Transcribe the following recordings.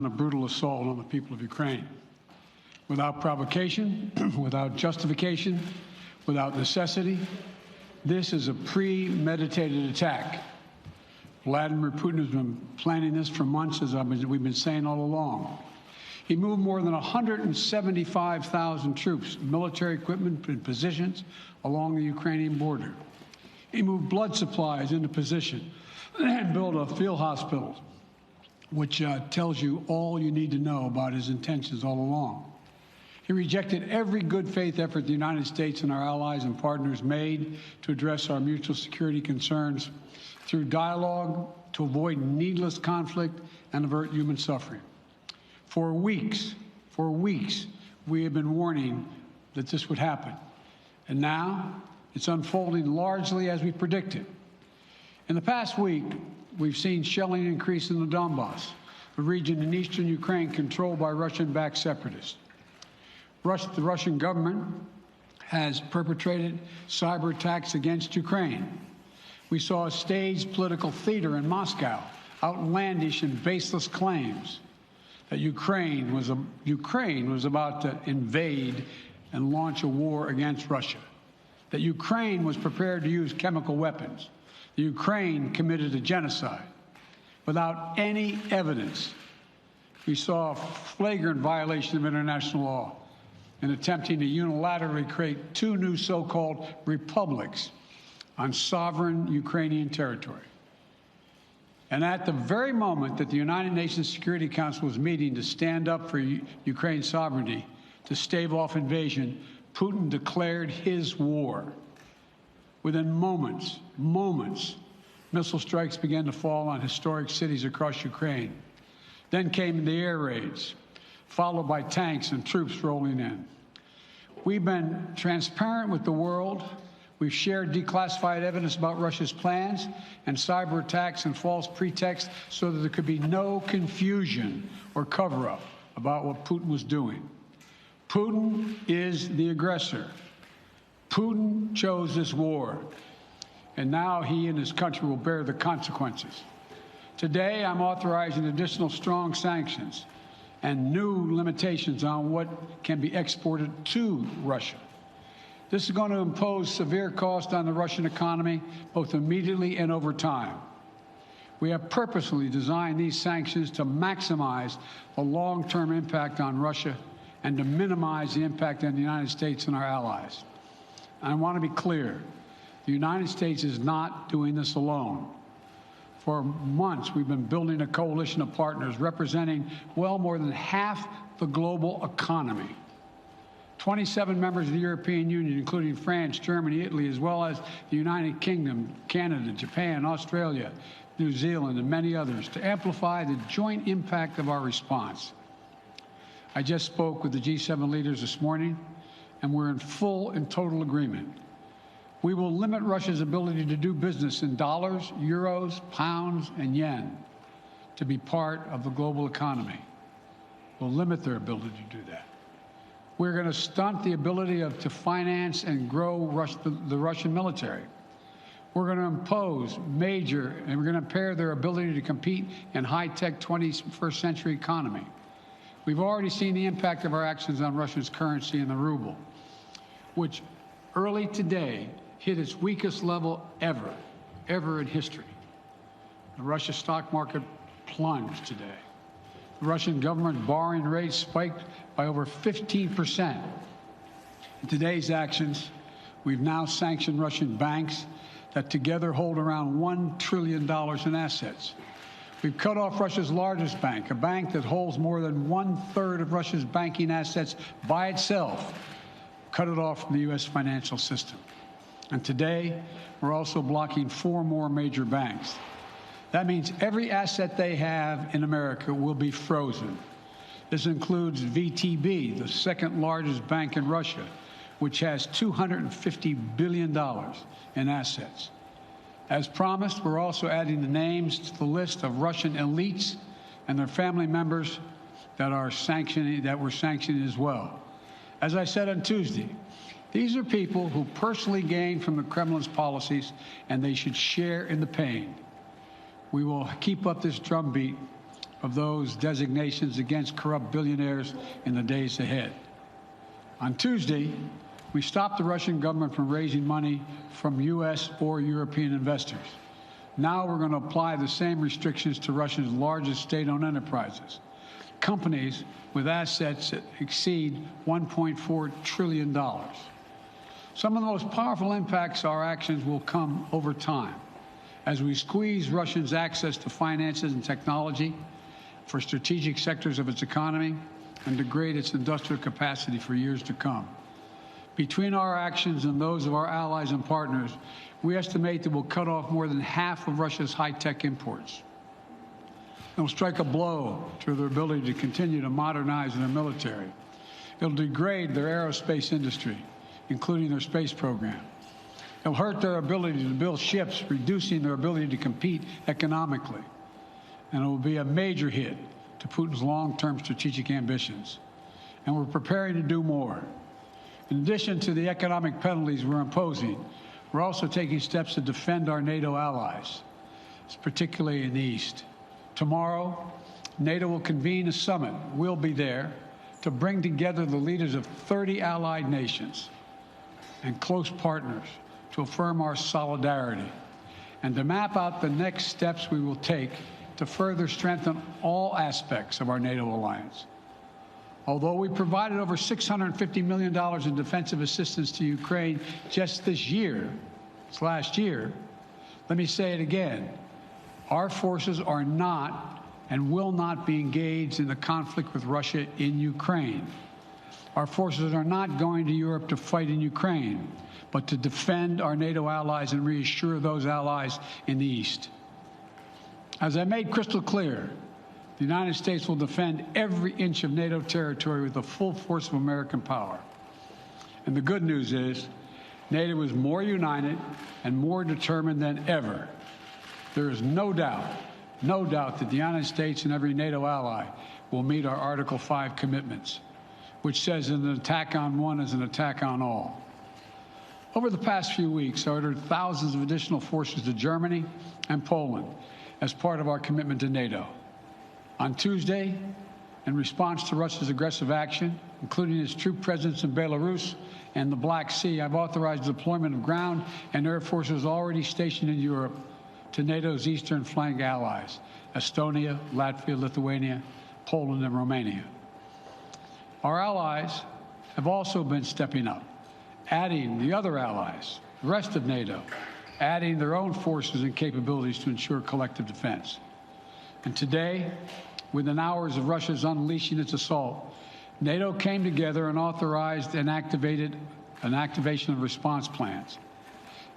a brutal assault on the people of Ukraine. Without provocation, without justification, without necessity, this is a premeditated attack. Vladimir Putin has been planning this for months, as we've been saying all along. He moved more than 175,000 troops, military equipment, and positions along the Ukrainian border. He moved blood supplies into position and built a field hospital, which tells you all you need to know about his intentions all along. He rejected every good faith effort the United States and our allies and partners made to address our mutual security concerns through dialogue to avoid needless conflict and avert human suffering. For weeks, we have been warning that this would happen. And now it's unfolding largely as we predicted. In the past week, we've seen shelling increase in the Donbass, a region in eastern Ukraine controlled by Russian-backed separatists. The Russian government has perpetrated cyber attacks against Ukraine. We saw a staged political theater in Moscow, outlandish and baseless claims that Ukraine was about to invade and launch a war against Russia, that Ukraine was prepared to use chemical weapons, that Ukraine committed a genocide. Without any evidence, we saw a flagrant violation of international law in attempting to unilaterally create two new so-called republics on sovereign Ukrainian territory. And at the very moment that the United Nations Security Council was meeting to stand up for Ukraine's sovereignty, to stave off invasion, Putin declared his war. Within moments, missile strikes began to fall on historic cities across Ukraine. Then came the air raids, followed by tanks and troops rolling in. We've been transparent with the world. We've shared declassified evidence about Russia's plans and cyber attacks and false pretexts so that there could be no confusion or cover-up about what Putin was doing. Putin is the aggressor. Putin chose this war, and now he and his country will bear the consequences. Today, I'm authorizing additional strong sanctions and new limitations on what can be exported to Russia. This is going to impose severe cost on the Russian economy, both immediately and over time. We have purposely designed these sanctions to maximize the long-term impact on Russia and to minimize the impact on the United States and our allies. I want to be clear, the United States is not doing this alone. For months, we've been building a coalition of partners representing well more than half the global economy. 27 members of the European Union, including France, Germany, Italy, as well as the United Kingdom, Canada, Japan, Australia, New Zealand, and many others, to amplify the joint impact of our response. I just spoke with the G7 leaders this morning, and we're in full and total agreement. We will limit Russia's ability to do business in dollars, euros, pounds, and yen to be part of the global economy. We'll limit their ability to do that. We're going to stunt the ability to finance and grow the Russian military. We're going to impose and we're going to impair their ability to compete in high-tech 21st century economy. We've already seen the impact of our actions on Russia's currency and the ruble, which early today hit its weakest level ever in history. The Russia stock market plunged today. The Russian government borrowing rate spiked by over 15%. In today's actions, we've now sanctioned Russian banks that together hold around $1 trillion in assets. We've cut off Russia's largest bank, a bank that holds more than 1/3 of Russia's banking assets by itself, cut it off from the U.S. financial system. And today, we're also blocking 4 more major banks. That means every asset they have in America will be frozen. This includes VTB, the second largest bank in Russia, which has $250 billion in assets. As promised, we're also adding the names to the list of Russian elites and their family members that we're sanctioning as well. As I said on Tuesday, these are people who personally gain from the Kremlin's policies, and they should share in the pain. We will keep up this drumbeat of those designations against corrupt billionaires in the days ahead. On Tuesday, we stopped the Russian government from raising money from U.S. or European investors. Now we're going to apply the same restrictions to Russia's largest state-owned enterprises, companies with assets that exceed $1.4 trillion. Some of the most powerful impacts of our actions will come over time as we squeeze Russia's access to finances and technology for strategic sectors of its economy and degrade its industrial capacity for years to come. Between our actions and those of our allies and partners, we estimate that we'll cut off more than half of Russia's high-tech imports. It will strike a blow to their ability to continue to modernize their military. It will degrade their aerospace industry, including their space program. It will hurt their ability to build ships, reducing their ability to compete economically. And it will be a major hit to Putin's long-term strategic ambitions. And we're preparing to do more. In addition to the economic penalties we're imposing, we're also taking steps to defend our NATO allies, particularly in the East. Tomorrow, NATO will convene a summit. We'll be there to bring together the leaders of 30 allied nations and close partners to affirm our solidarity and to map out the next steps we will take to further strengthen all aspects of our NATO alliance. Although we provided over $650 million in defensive assistance to Ukraine just this last year, let me say it again. Our forces are not and will not be engaged in the conflict with Russia in Ukraine. Our forces are not going to Europe to fight in Ukraine, but to defend our NATO allies and reassure those allies in the East. As I made crystal clear, the United States will defend every inch of NATO territory with the full force of American power. And the good news is, NATO is more united and more determined than ever. There is no doubt that the United States and every NATO ally will meet our Article 5 commitments, which says that an attack on one is an attack on all. Over the past few weeks, I ordered thousands of additional forces to Germany and Poland as part of our commitment to NATO. On Tuesday, in response to Russia's aggressive action, including its troop presence in Belarus and the Black Sea, I've authorized the deployment of ground and air forces already stationed in Europe to NATO's eastern flank allies, Estonia, Latvia, Lithuania, Poland, and Romania. Our allies have also been stepping up, adding the other allies, the rest of NATO, adding their own forces and capabilities to ensure collective defense. And today, within hours of Russia's unleashing its assault, NATO came together and authorized and activated an activation of response plans.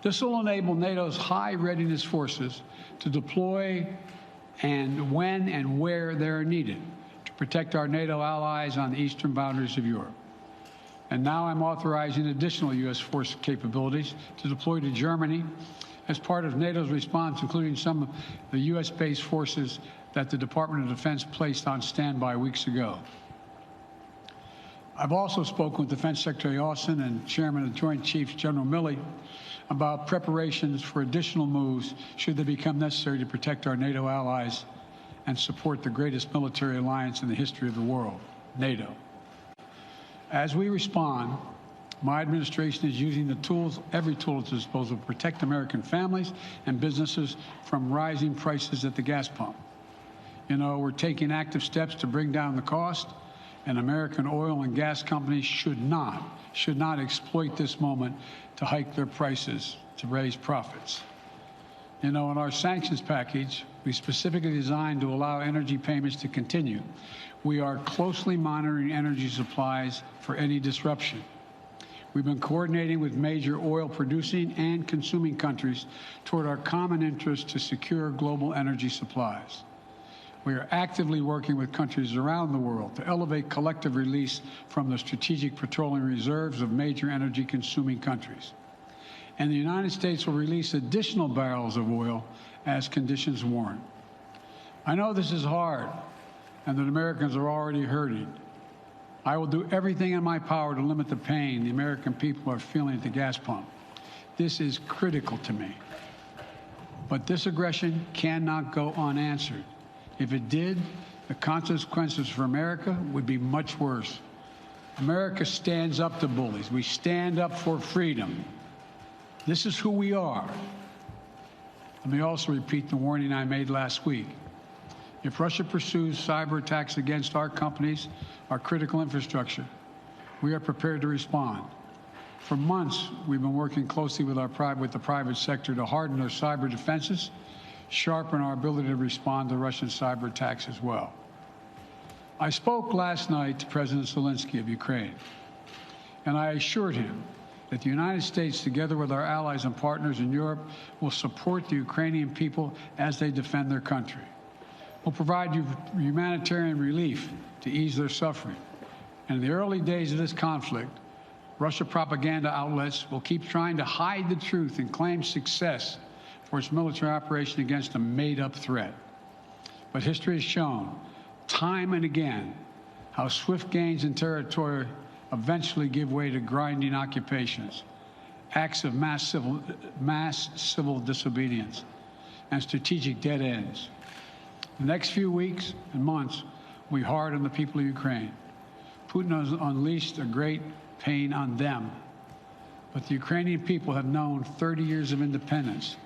This will enable NATO's high readiness forces to deploy and when and where they are needed to protect our NATO allies on the eastern boundaries of Europe. And now I'm authorizing additional U.S. force capabilities to deploy to Germany as part of NATO's response, including some of the U.S.-based forces that the Department of Defense placed on standby weeks ago. I've also spoken with Defense Secretary Austin and Chairman of the Joint Chiefs, General Milley, about preparations for additional moves should they become necessary to protect our NATO allies and support the greatest military alliance in the history of the world, NATO. As we respond, my administration is using the tools, every tool at its disposal, to protect American families and businesses from rising prices at the gas pump. You know, we're taking active steps to bring down the cost, and American oil and gas companies should not exploit this moment to hike their prices to raise profits. You know, in our sanctions package, we specifically designed to allow energy payments to continue. We are closely monitoring energy supplies for any disruption. We've been coordinating with major oil-producing and consuming countries toward our common interest to secure global energy supplies. We are actively working with countries around the world to elevate collective release from the strategic petroleum reserves of major energy-consuming countries. And the United States will release additional barrels of oil as conditions warrant. I know this is hard and that Americans are already hurting. I will do everything in my power to limit the pain the American people are feeling at the gas pump. This is critical to me. But this aggression cannot go unanswered. If it did, the consequences for America would be much worse. America stands up to bullies. We stand up for freedom. This is who we are. Let me also repeat the warning I made last week. If Russia pursues cyber attacks against our companies, our critical infrastructure, we are prepared to respond. For months, we've been working closely with the private sector to harden our cyber defenses, sharpen our ability to respond to Russian cyber attacks as well. I spoke last night to President Zelensky of Ukraine, and I assured him that the United States, together with our allies and partners in Europe, will support the Ukrainian people as they defend their country. We'll provide humanitarian relief to ease their suffering. And in the early days of this conflict, Russia propaganda outlets will keep trying to hide the truth and claim success for its military operation against a made-up threat. But history has shown, time and again, how swift gains in territory eventually give way to grinding occupations, acts of mass civil disobedience, and strategic dead ends. The next few weeks and months will be hard on the people of Ukraine. Putin has unleashed a great pain on them, but the Ukrainian people have known 30 years of independence.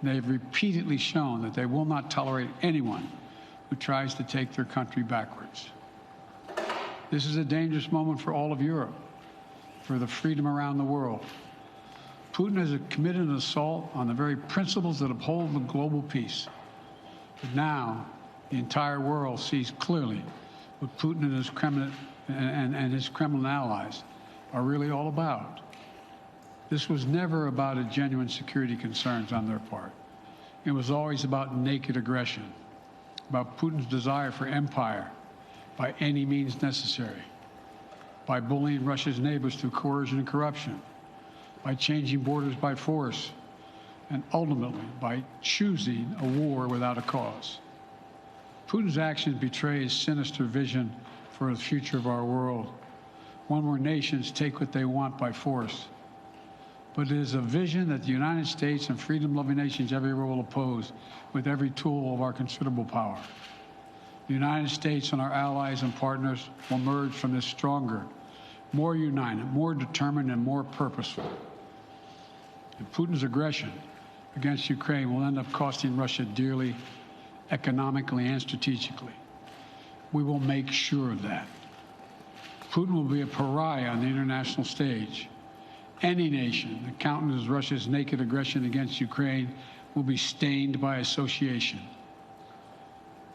They have repeatedly shown that they will not tolerate anyone who tries to take their country backwards. This is a dangerous moment for all of Europe, for the freedom around the world. Putin has committed an assault on the very principles that uphold the global peace. But now, the entire world sees clearly what Putin and his Kremlin allies are really all about. This was never about a genuine security concerns on their part. It was always about naked aggression, about Putin's desire for empire by any means necessary, by bullying Russia's neighbors through coercion and corruption, by changing borders by force, and ultimately by choosing a war without a cause. Putin's actions betray his sinister vision for the future of our world, one where nations take what they want by force. But it is a vision that the United States and freedom-loving nations everywhere will oppose with every tool of our considerable power. The United States and our allies and partners will emerge from this stronger, more united, more determined, and more purposeful. And Putin's aggression against Ukraine will end up costing Russia dearly, economically and strategically. We will make sure of that. Putin will be a pariah on the international stage. Any nation that countenances Russia's naked aggression against Ukraine will be stained by association.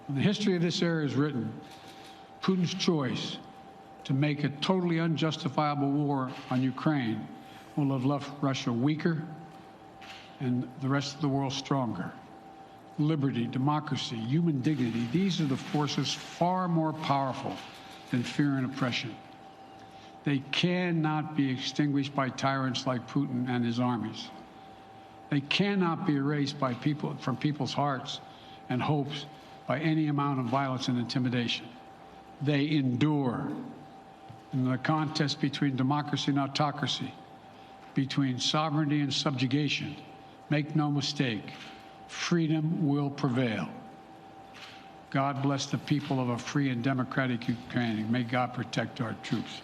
When the history of this era is written, Putin's choice to make a totally unjustifiable war on Ukraine will have left Russia weaker and the rest of the world stronger. Liberty, democracy, human dignity, these are the forces far more powerful than fear and oppression. They cannot be extinguished by tyrants like Putin and his armies. They cannot be erased by from people's hearts and hopes by any amount of violence and intimidation. They endure. In the contest between democracy and autocracy, between sovereignty and subjugation, make no mistake, freedom will prevail. God bless the people of a free and democratic Ukraine. May God protect our troops.